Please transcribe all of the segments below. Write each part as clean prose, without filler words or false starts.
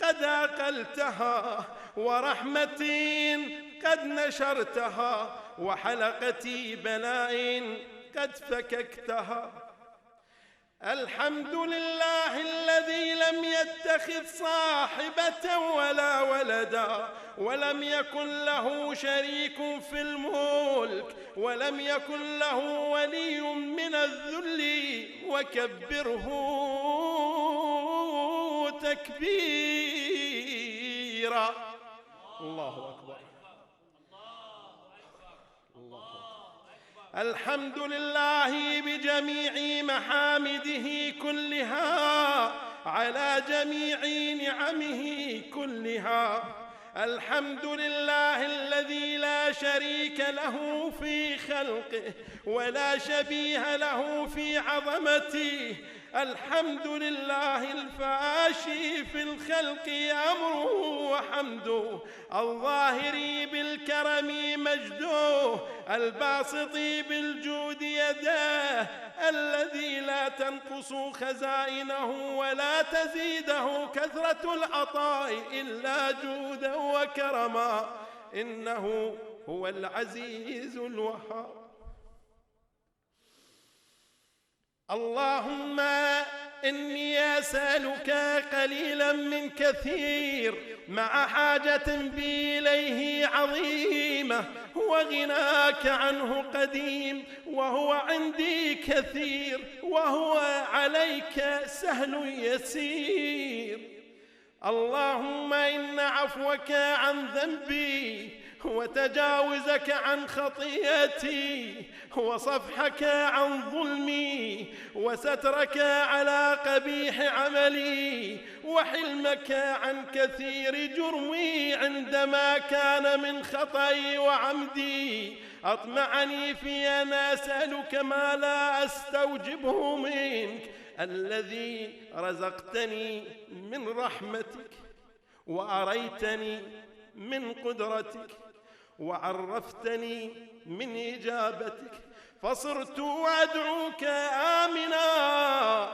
قد أقلتها، ورحمة قد نشرتها، وحلقة بلاء قد فككتها. الحمد لله الذي لم يتخذ صاحبة ولا ولدا، ولم يكن له شريك في الملك، ولم يكن له ولي من الذل، وكبره تكبيرا. الله أكبر. الحمد لله بجميع محامده كلها، على جميع نعمه كلها. الحمد لله الذي لا شريك له في خلقه، ولا شبيه له في عظمته. الحمد لله الفاشي في الخلق أمره وحمده، الظاهر بالكرم مجده، الباسط بالجود يداه، الذي لا تنقص خزائنه ولا تزيده كثرة العطاء إلا جودا وكرما، إنه هو العزيز الوهاب. اللهم إني أسألك قليلا من كثير، مع حاجة بي إليه عظيمة، وغناك عنه قديم، وهو عندي كثير، وهو عليك سهل يسير. اللهم إن عفوك عن ذنبي، وتجاوزك عن خطيئتي، وصفحك عن ظلمي، وسترك على قبيح عملي، وحلمك عن كثير جرمي عندما كان من خطئي وعمدي، أطمعني في أن أسألك ما لا أستوجبه منك، الذي رزقتني من رحمتك، وأريتني من قدرتك، وعرفتني من إجابتك، فصرت أدعوك آمنا،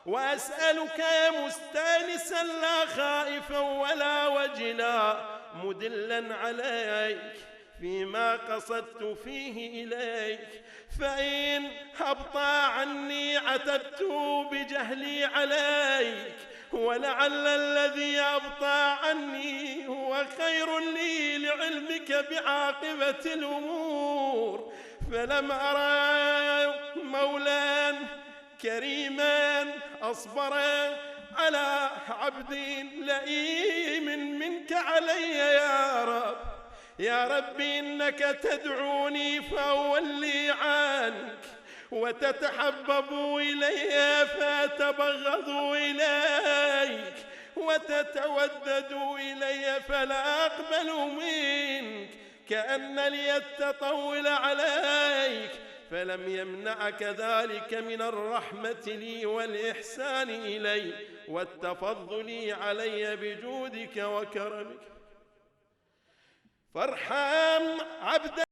وأسألك مستانسا لا خائفا ولا وجلا، مدلا عليك فيما قصدت فيه إليك. فإن أبطى عني عتبت بجهلي عليك، ولعل الذي أبطى عني هو خير لي لعلمك بعاقبة الأمور. فلم أرى مولا كريما أصبر على عبد لئيم منك علي يا رب. يا رب إنك تدعوني فأولي عنك، وتتحبب إلي فأتبغض إليك، وتتودد إلي فلا أقبل منك، كأن لي التطول عليك، فلم يمنعك ذلك من الرحمة لي والإحسان إلي والتفضل علي بجودك وكرمك. فارحم عبدك